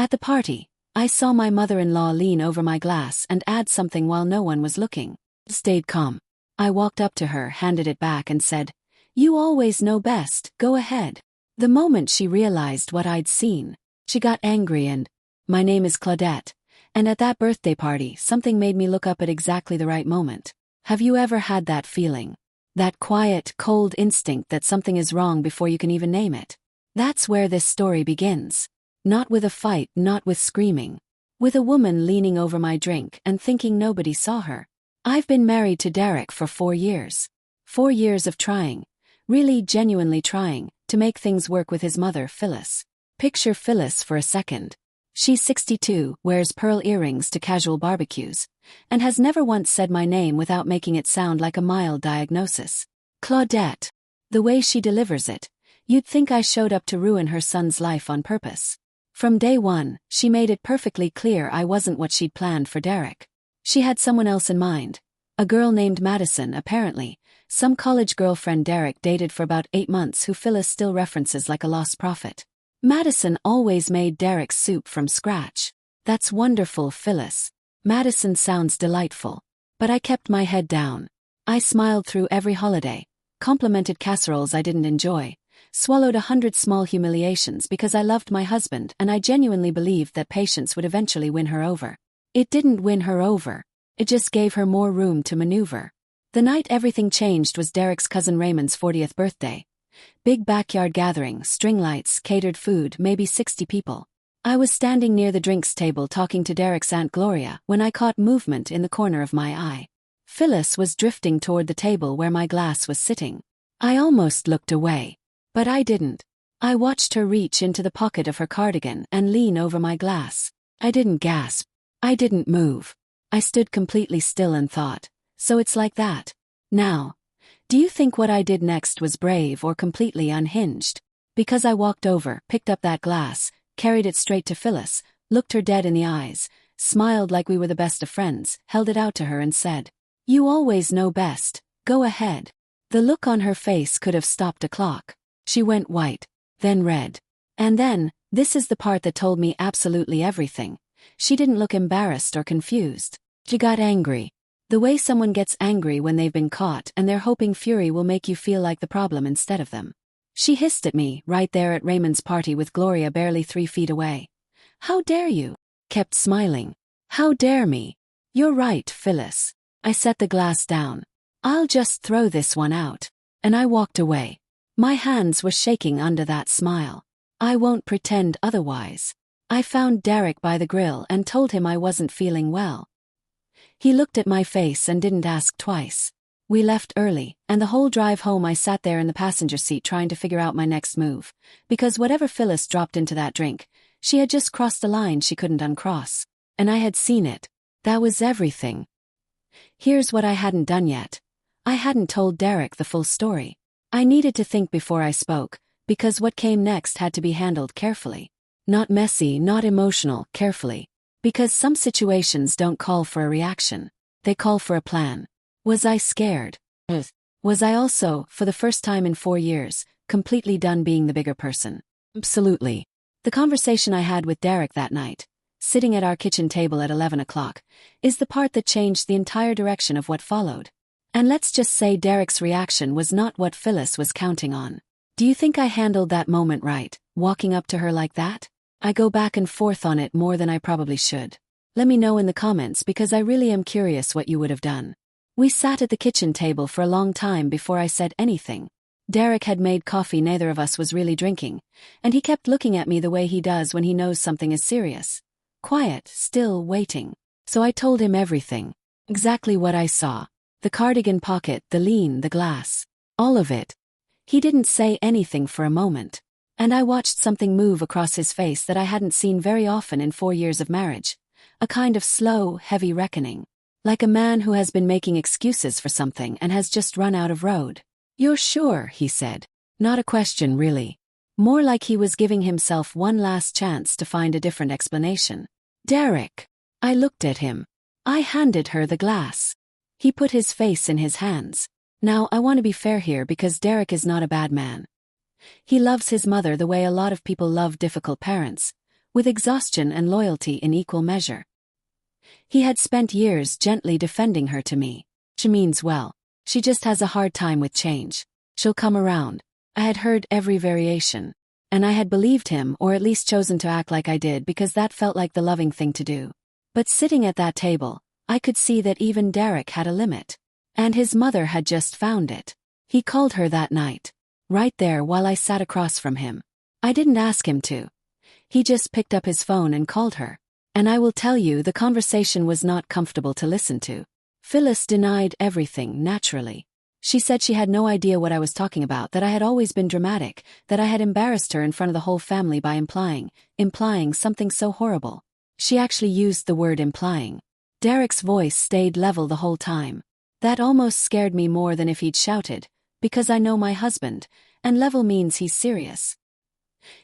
At the party, I saw my mother-in-law lean over my glass and add something while no one was looking. Stayed calm. I walked up to her, handed it back and said, "You always know best, go ahead." The moment she realized what I'd seen, she got angry and, "My name is Claudette, and at that birthday party something made me look up at exactly the right moment." Have you ever had that feeling? That quiet, cold instinct that something is wrong before you can even name it? That's where this story begins. Not with a fight, not with screaming. With a woman leaning over my drink and thinking nobody saw her. I've been married to Derek for 4 years. 4 years of trying, really genuinely trying, to make things work with his mother, Phyllis. Picture Phyllis for a second. She's 62, wears pearl earrings to casual barbecues, and has never once said my name without making it sound like a mild diagnosis. Claudette. The way she delivers it, you'd think I showed up to ruin her son's life on purpose. From day one, she made it perfectly clear I wasn't what she'd planned for Derek. She had someone else in mind. A girl named Madison, apparently, some college girlfriend Derek dated for about 8 months who Phyllis still references like a lost prophet. Madison always made Derek's soup from scratch. That's wonderful, Phyllis. Madison sounds delightful. But I kept my head down. I smiled through every holiday, complimented casseroles I didn't enjoy, swallowed 100 small humiliations because I loved my husband and I genuinely believed that patience would eventually win her over. It didn't win her over. It just gave her more room to maneuver. The night everything changed was Derek's cousin Raymond's 40th birthday. Big backyard gathering, string lights, catered food, maybe 60 people. I was standing near the drinks table talking to Derek's Aunt Gloria when I caught movement in the corner of my eye. Phyllis was drifting toward the table where my glass was sitting. I almost looked away. But I didn't. I watched her reach into the pocket of her cardigan and lean over my glass. I didn't gasp. I didn't move. I stood completely still and thought, so it's like that. Now, do you think what I did next was brave or completely unhinged? Because I walked over, picked up that glass, carried it straight to Phyllis, looked her dead in the eyes, smiled like we were the best of friends, held it out to her and said, "You always know best, go ahead." The look on her face could have stopped a clock. She went white, then red. And then, this is the part that told me absolutely everything. She didn't look embarrassed or confused. She got angry. The way someone gets angry when they've been caught and they're hoping fury will make you feel like the problem instead of them. She hissed at me, right there at Raymond's party with Gloria barely 3 feet away. "How dare you?" Kept smiling. "How dare me?" "You're right, Phyllis." I set the glass down. "I'll just throw this one out." And I walked away. My hands were shaking under that smile. I won't pretend otherwise. I found Derek by the grill and told him I wasn't feeling well. He looked at my face and didn't ask twice. We left early, and the whole drive home I sat there in the passenger seat trying to figure out my next move, because whatever Phyllis dropped into that drink, she had just crossed a line she couldn't uncross. And I had seen it. That was everything. Here's what I hadn't done yet. I hadn't told Derek the full story. I needed to think before I spoke, because what came next had to be handled carefully. Not messy, not emotional, carefully. Because some situations don't call for a reaction. They call for a plan. Was I scared? Was I also, for the first time in 4 years, completely done being the bigger person? Absolutely. The conversation I had with Derek that night, sitting at our kitchen table at 11 o'clock, is the part that changed the entire direction of what followed. And let's just say Derek's reaction was not what Phyllis was counting on. Do you think I handled that moment right, walking up to her like that? I go back and forth on it more than I probably should. Let me know in the comments because I really am curious what you would have done. We sat at the kitchen table for a long time before I said anything. Derek had made coffee neither of us was really drinking, and he kept looking at me the way he does when he knows something is serious. Quiet, still, waiting. So I told him everything. Exactly what I saw. The cardigan pocket, the lean, the glass. All of it. He didn't say anything for a moment. And I watched something move across his face that I hadn't seen very often in 4 years of marriage. A kind of slow, heavy reckoning. Like a man who has been making excuses for something and has just run out of road. "You're sure?" he said. Not a question, really. More like he was giving himself one last chance to find a different explanation. "Derek." I looked at him. I handed her the glass. He put his face in his hands. Now, I want to be fair here because Derek is not a bad man. He loves his mother the way a lot of people love difficult parents, with exhaustion and loyalty in equal measure. He had spent years gently defending her to me. She means well. She just has a hard time with change. She'll come around. I had heard every variation. And I had believed him, or at least chosen to act like I did, because that felt like the loving thing to do. But sitting at that table, I could see that even Derek had a limit. And his mother had just found it. He called her that night. Right there while I sat across from him. I didn't ask him to. He just picked up his phone and called her. And I will tell you, the conversation was not comfortable to listen to. Phyllis denied everything, naturally. She said she had no idea what I was talking about, that I had always been dramatic, that I had embarrassed her in front of the whole family by implying something so horrible. She actually used the word implying. Derek's voice stayed level the whole time. That almost scared me more than if he'd shouted, because I know my husband, and level means he's serious.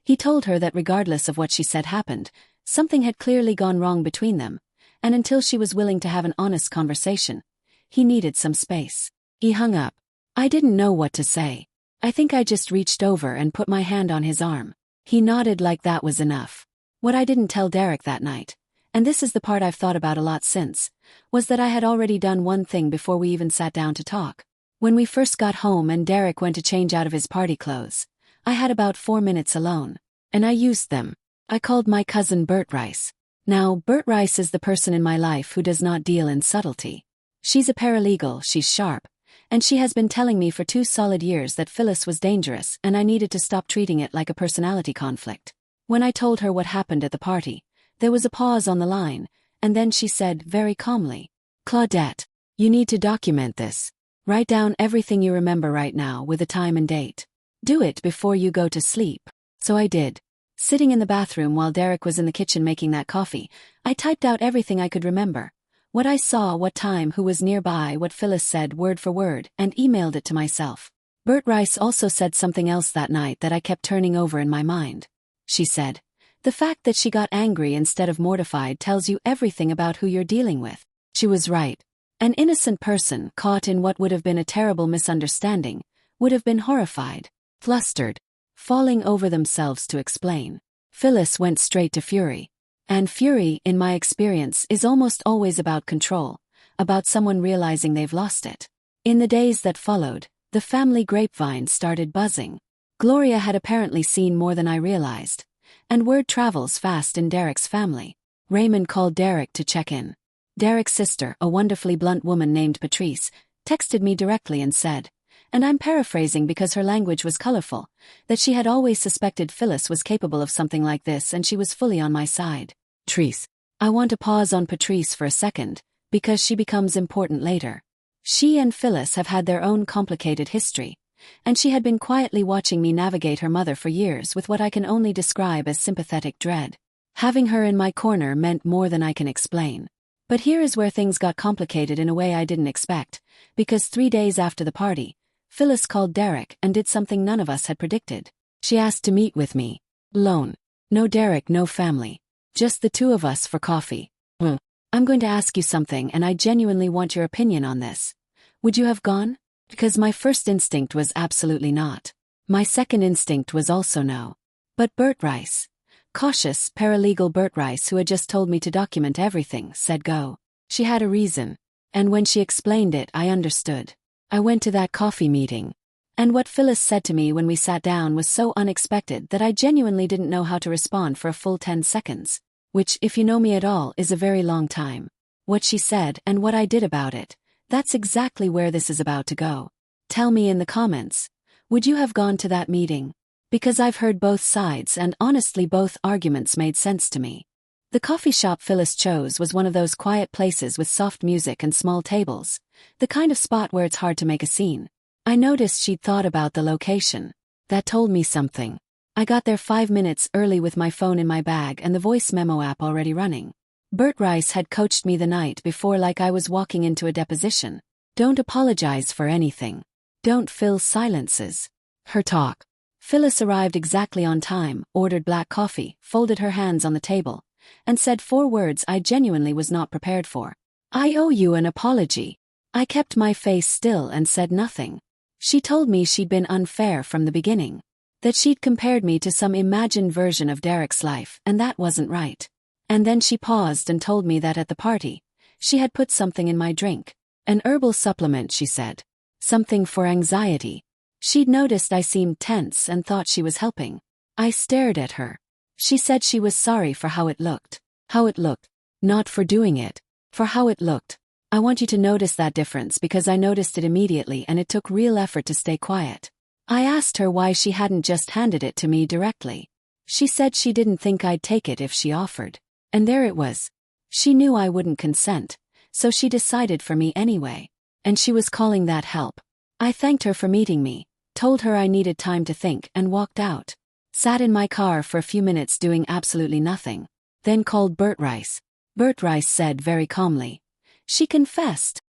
He told her that regardless of what she said happened, something had clearly gone wrong between them, and until she was willing to have an honest conversation, he needed some space. He hung up. I didn't know what to say. I think I just reached over and put my hand on his arm. He nodded like that was enough. What I didn't tell Derek that night, and this is the part I've thought about a lot since, was that I had already done one thing before we even sat down to talk. When we first got home and Derek went to change out of his party clothes, I had about 4 minutes alone, and I used them. I called my cousin Bert Rice. Now, Bert Rice is the person in my life who does not deal in subtlety. She's a paralegal, she's sharp, and she has been telling me for 2 solid years that Phyllis was dangerous and I needed to stop treating it like a personality conflict. When I told her what happened at the party, there was a pause on the line, and then she said very calmly, "Claudette, you need to document this. Write down everything you remember right now with a time and date. Do it before you go to sleep." So I did. Sitting in the bathroom while Derek was in the kitchen making that coffee, I typed out everything I could remember. What I saw, what time, who was nearby, what Phyllis said word for word, and emailed it to myself. Bert Rice also said something else that night that I kept turning over in my mind. She said, "The fact that she got angry instead of mortified tells you everything about who you're dealing with." She was right. An innocent person caught in what would have been a terrible misunderstanding would have been horrified, flustered, falling over themselves to explain. Phyllis went straight to fury. And fury, in my experience, is almost always about control, about someone realizing they've lost it. In the days that followed, the family grapevine started buzzing. Gloria had apparently seen more than I realized, and word travels fast in Derek's family. Raymond called Derek to check in. Derek's sister, a wonderfully blunt woman named Patrice, texted me directly and said, and I'm paraphrasing because her language was colorful, that she had always suspected Phyllis was capable of something like this and she was fully on my side. Patrice. I want to pause on Patrice for a second, because she becomes important later. She and Phyllis have had their own complicated history, and she had been quietly watching me navigate her mother for years with what I can only describe as sympathetic dread. Having her in my corner meant more than I can explain. But here is where things got complicated in a way I didn't expect, because 3 days after the party, Phyllis called Derek and did something none of us had predicted. She asked to meet with me. Alone. No Derek, no family. Just the 2 of us for coffee. I'm going to ask you something and I genuinely want your opinion on this. Would you have gone? Because my first instinct was absolutely not. My second instinct was also no. But Bert Rice, cautious, paralegal Bert Rice, who had just told me to document everything, said go. She had a reason. And when she explained it, I understood. I went to that coffee meeting. And what Phyllis said to me when we sat down was so unexpected that I genuinely didn't know how to respond for a full 10 seconds. Which, if you know me at all, is a very long time. What she said and what I did about it, that's exactly where this is about to go. Tell me in the comments, would you have gone to that meeting? Because I've heard both sides and honestly both arguments made sense to me. The coffee shop Phyllis chose was one of those quiet places with soft music and small tables, the kind of spot where it's hard to make a scene. I noticed she'd thought about the location. That told me something. I got there 5 minutes early with my phone in my bag and the voice memo app already running. Bert Rice had coached me the night before like I was walking into a deposition. Don't apologize for anything. Don't fill silences. Her talk. Phyllis arrived exactly on time, ordered black coffee, folded her hands on the table, and said 4 words I genuinely was not prepared for. I owe you an apology. I kept my face still and said nothing. She told me she'd been unfair from the beginning. That she'd compared me to some imagined version of Derek's life, and that wasn't right. And then she paused and told me that at the party, she had put something in my drink. An herbal supplement, she said. Something for anxiety. She'd noticed I seemed tense and thought she was helping. I stared at her. She said she was sorry for how it looked. How it looked. Not for doing it. For how it looked. I want you to notice that difference because I noticed it immediately and it took real effort to stay quiet. I asked her why she hadn't just handed it to me directly. She said she didn't think I'd take it if she offered. And there it was. She knew I wouldn't consent, so she decided for me anyway. And she was calling that help. I thanked her for meeting me, told her I needed time to think, and walked out. Sat in my car for a few minutes doing absolutely nothing. Then called Bert Rice. Bert Rice said very calmly. She confessed.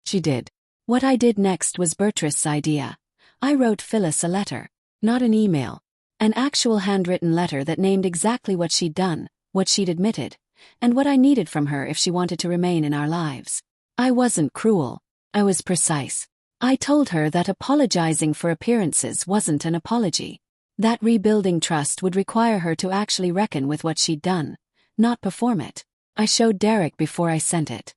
She did. What I did next was Bertrand's idea. I wrote Phyllis a letter. Not an email. An actual handwritten letter that named exactly what she'd done, what she'd admitted, and what I needed from her if she wanted to remain in our lives. I wasn't cruel. I was precise. I told her that apologizing for appearances wasn't an apology. That rebuilding trust would require her to actually reckon with what she'd done, not perform it. I showed Derek before I sent it.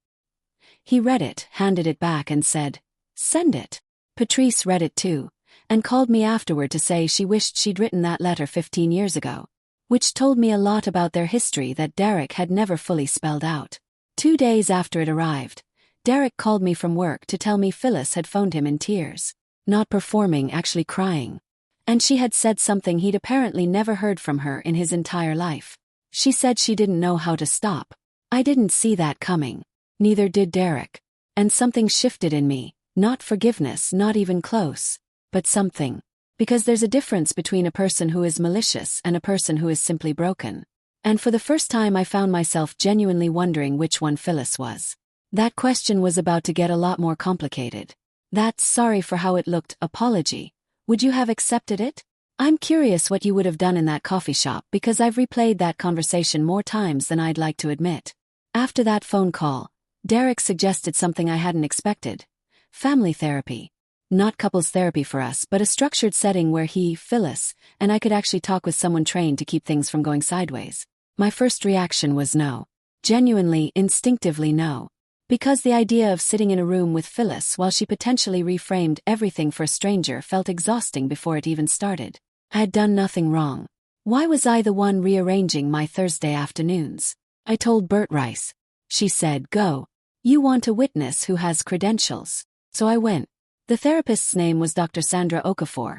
He read it, handed it back and said, "Send it." Patrice read it too, and called me afterward to say she wished she'd written that letter 15 years ago, which told me a lot about their history that Derek had never fully spelled out. 2 days after it arrived, Derek called me from work to tell me Phyllis had phoned him in tears. Not performing, actually crying. And she had said something he'd apparently never heard from her in his entire life. She said she didn't know how to stop. I didn't see that coming. Neither did Derek. And something shifted in me. Not forgiveness, not even close. But something. Because there's a difference between a person who is malicious and a person who is simply broken. And for the first time I found myself genuinely wondering which one Phyllis was. That question was about to get a lot more complicated. That "sorry for how it looked" apology. Would you have accepted it? I'm curious what you would have done in that coffee shop because I've replayed that conversation more times than I'd like to admit. After that phone call, Derek suggested something I hadn't expected. Family therapy. Not couples therapy for us, but a structured setting where he, Phyllis, and I could actually talk with someone trained to keep things from going sideways. My first reaction was no. Genuinely, instinctively no. Because the idea of sitting in a room with Phyllis while she potentially reframed everything for a stranger felt exhausting before it even started. I had done nothing wrong. Why was I the one rearranging my Thursday afternoons? I told Bert Rice. She said, "Go. You want a witness who has credentials." So I went. The therapist's name was Dr. Sandra Okafor.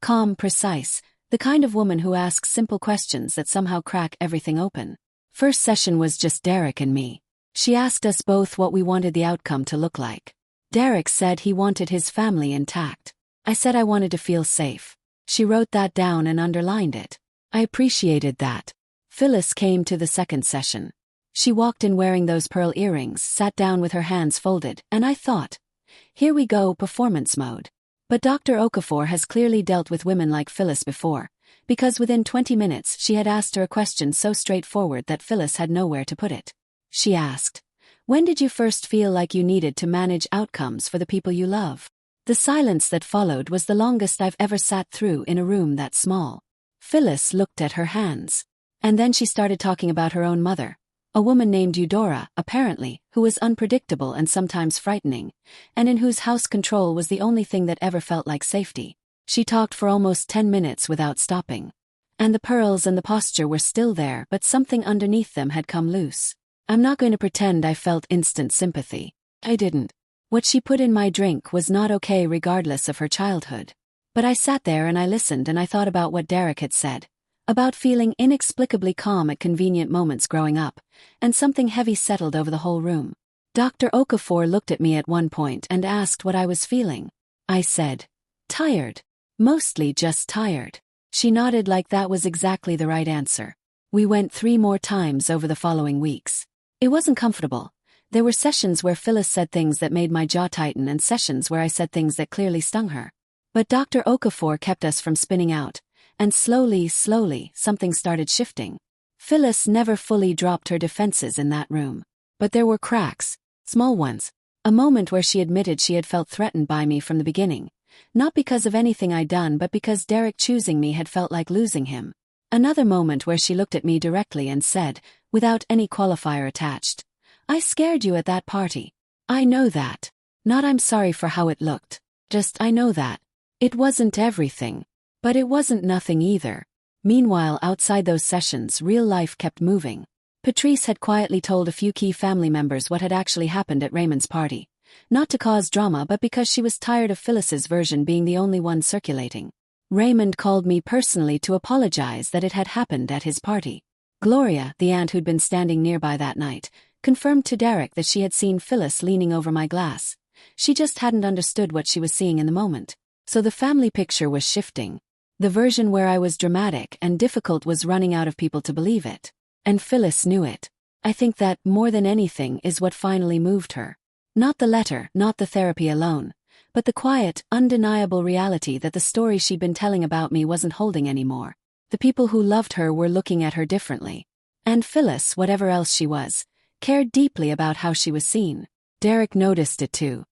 Calm, precise, the kind of woman who asks simple questions that somehow crack everything open. First session was just Derek and me. She asked us both what we wanted the outcome to look like. Derek said he wanted his family intact. I said I wanted to feel safe. She wrote that down and underlined it. I appreciated that. Phyllis came to the second session. She walked in wearing those pearl earrings, sat down with her hands folded, and I thought, here we go, performance mode. But Dr. Okafor has clearly dealt with women like Phyllis before, because within 20 minutes she had asked her a question so straightforward that Phyllis had nowhere to put it. She asked, "When did you first feel like you needed to manage outcomes for the people you love?" The silence that followed was the longest I've ever sat through in a room that small. Phyllis looked at her hands. And then she started talking about her own mother. A woman named Eudora, apparently, who was unpredictable and sometimes frightening, and in whose house control was the only thing that ever felt like safety. She talked for almost 10 minutes without stopping. And the pearls and the posture were still there, but something underneath them had come loose. I'm not going to pretend I felt instant sympathy. I didn't. What she put in my drink was not okay regardless of her childhood. But I sat there and I listened and I thought about what Derek had said. About feeling inexplicably calm at convenient moments growing up, and something heavy settled over the whole room. Dr. Okafor looked at me at one point and asked what I was feeling. I said, "Tired. Mostly just tired." She nodded like that was exactly the right answer. We went 3 more times over the following weeks. It wasn't comfortable. There were sessions where Phyllis said things that made my jaw tighten and sessions where I said things that clearly stung her. But Dr. Okafor kept us from spinning out, and slowly, something started shifting. Phyllis never fully dropped her defenses in that room. But there were cracks, small ones. A moment where she admitted she had felt threatened by me from the beginning, Not because of anything I'd done, but because Derek choosing me had felt like losing him. Another moment where she looked at me directly and said, without any qualifier attached, "I scared you at that party. I know that. Not I'm sorry for how it looked. Just I know that. It wasn't everything. But it wasn't nothing either." Meanwhile, outside those sessions, real life kept moving. Patrice had quietly told a few key family members what had actually happened at Raymond's party. Not to cause drama, but because she was tired of Phyllis's version being the only one circulating. Raymond called me personally to apologize that it had happened at his party. Gloria, the aunt who'd been standing nearby that night, confirmed to Derek that she had seen Phyllis leaning over my glass. She just hadn't understood what she was seeing in the moment. So the family picture was shifting. The version where I was dramatic and difficult was running out of people to believe it. And Phyllis knew it. I think that, more than anything, is what finally moved her. Not the letter, not the therapy alone, but the quiet, undeniable reality that the story she'd been telling about me wasn't holding anymore. The people who loved her were looking at her differently. And Phyllis, whatever else she was, cared deeply about how she was seen. Derek noticed it too.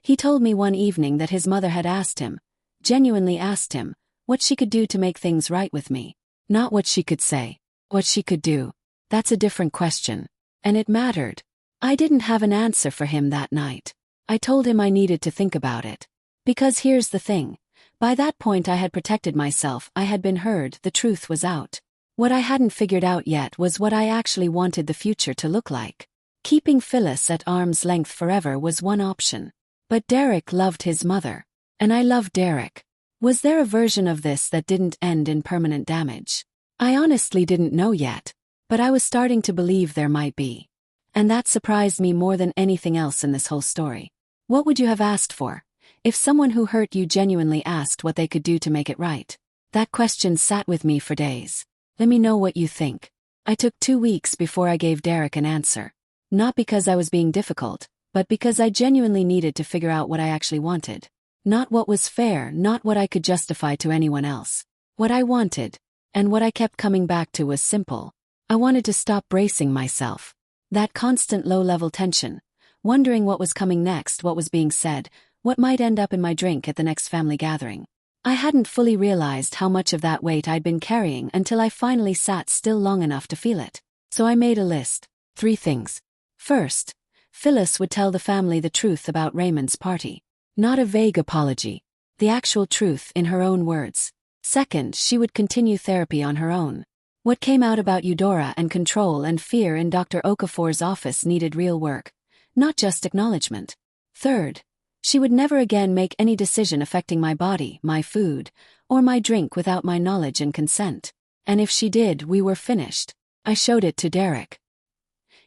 He told me one evening that his mother had asked him, genuinely asked him, what she could do to make things right with me. Not what she could say, what she could do. That's a different question. And it mattered. I didn't have an answer for him that night. I told him I needed to think about it. Because here's the thing. By that point I had protected myself, I had been heard, the truth was out. What I hadn't figured out yet was what I actually wanted the future to look like. Keeping Phyllis at arm's length forever was one option. But Derek loved his mother. And I loved Derek. Was there a version of this that didn't end in permanent damage? I honestly didn't know yet. But I was starting to believe there might be. And that surprised me more than anything else in this whole story. What would you have asked for? If someone who hurt you genuinely asked what they could do to make it right? That question sat with me for days. Let me know what you think. I took 2 weeks before I gave Derek an answer. Not because I was being difficult, but because I genuinely needed to figure out what I actually wanted. Not what was fair, not what I could justify to anyone else. What I wanted. And what I kept coming back to was simple. I wanted to stop bracing myself. That constant low-level tension, wondering what was coming next, what was being said, what might end up in my drink at the next family gathering. I hadn't fully realized how much of that weight I'd been carrying until I finally sat still long enough to feel it. So I made a list. 3 things. First, Phyllis would tell the family the truth about Raymond's party. Not a vague apology. The actual truth in her own words. Second, she would continue therapy on her own. What came out about Eudora and control and fear in Dr. Okafor's office needed real work, not just acknowledgement. Third, she would never again make any decision affecting my body, my food, or my drink without my knowledge and consent. And if she did, we were finished. I showed it to Derek.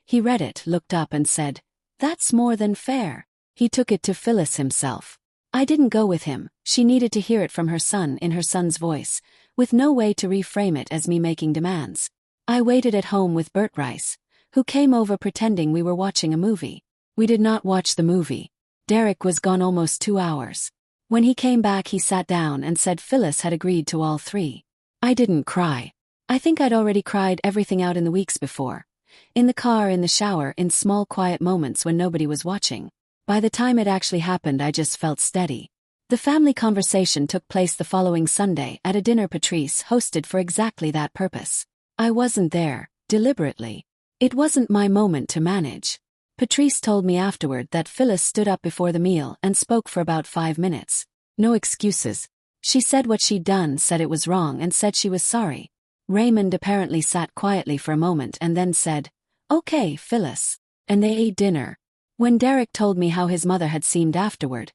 He read it, looked up and said, "That's more than fair." He took it to Phyllis himself. I didn't go with him. She needed to hear it from her son in her son's voice, with no way to reframe it as me making demands. I waited at home with Bert Rice, who came over pretending we were watching a movie. We did not watch the movie. Derek was gone almost 2 hours. When he came back, he sat down and said Phyllis had agreed to all 3. I didn't cry. I think I'd already cried everything out in the weeks before. In the car, in the shower, in small quiet moments when nobody was watching. By the time it actually happened, I just felt steady. The family conversation took place the following Sunday at a dinner Patrice hosted for exactly that purpose. I wasn't there, deliberately. It wasn't my moment to manage. Patrice told me afterward that Phyllis stood up before the meal and spoke for about 5 minutes. No excuses. She said what she'd done, said it was wrong, and said she was sorry. Raymond apparently sat quietly for a moment and then said, "Okay, Phyllis." And they ate dinner. When Derek told me how his mother had seemed afterward,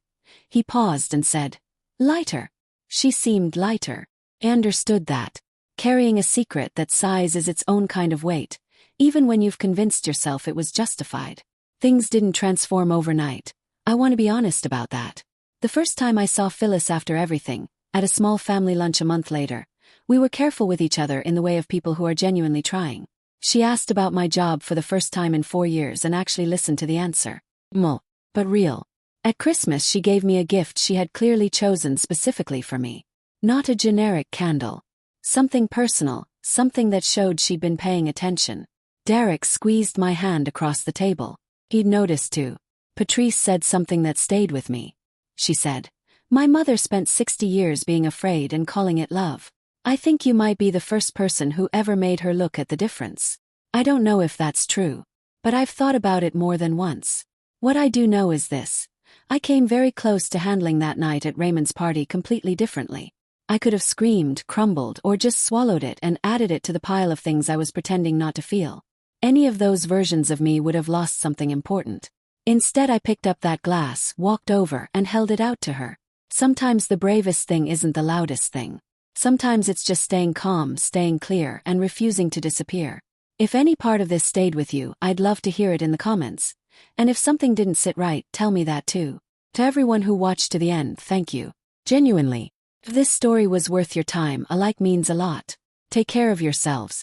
he paused and said, "Lighter." She seemed lighter. I understood that. Carrying a secret that size is its own kind of weight, even when you've convinced yourself it was justified. Things didn't transform overnight. I want to be honest about that. The first time I saw Phyllis after everything, at a small family lunch a month later, we were careful with each other in the way of people who are genuinely trying. She asked about my job for the first time in 4 years and actually listened to the answer. But real. At Christmas she gave me a gift she had clearly chosen specifically for me. Not a generic candle. Something personal, something that showed she'd been paying attention. Derek squeezed my hand across the table. He'd noticed too. Patrice said something that stayed with me. She said, My mother spent 60 years being afraid and calling it love. I think you might be the first person who ever made her look at the difference. I don't know if that's true, but I've thought about it more than once. What I do know is this. I came very close to handling that night at Raymond's party completely differently. I could have screamed, crumbled, or just swallowed it and added it to the pile of things I was pretending not to feel. Any of those versions of me would have lost something important. Instead, I picked up that glass, walked over, and held it out to her. Sometimes the bravest thing isn't the loudest thing. Sometimes it's just staying calm, staying clear, and refusing to disappear. If any part of this stayed with you, I'd love to hear it in the comments. And if something didn't sit right, tell me that too. To everyone who watched to the end, thank you. Genuinely. If this story was worth your time, a like means a lot. Take care of yourselves,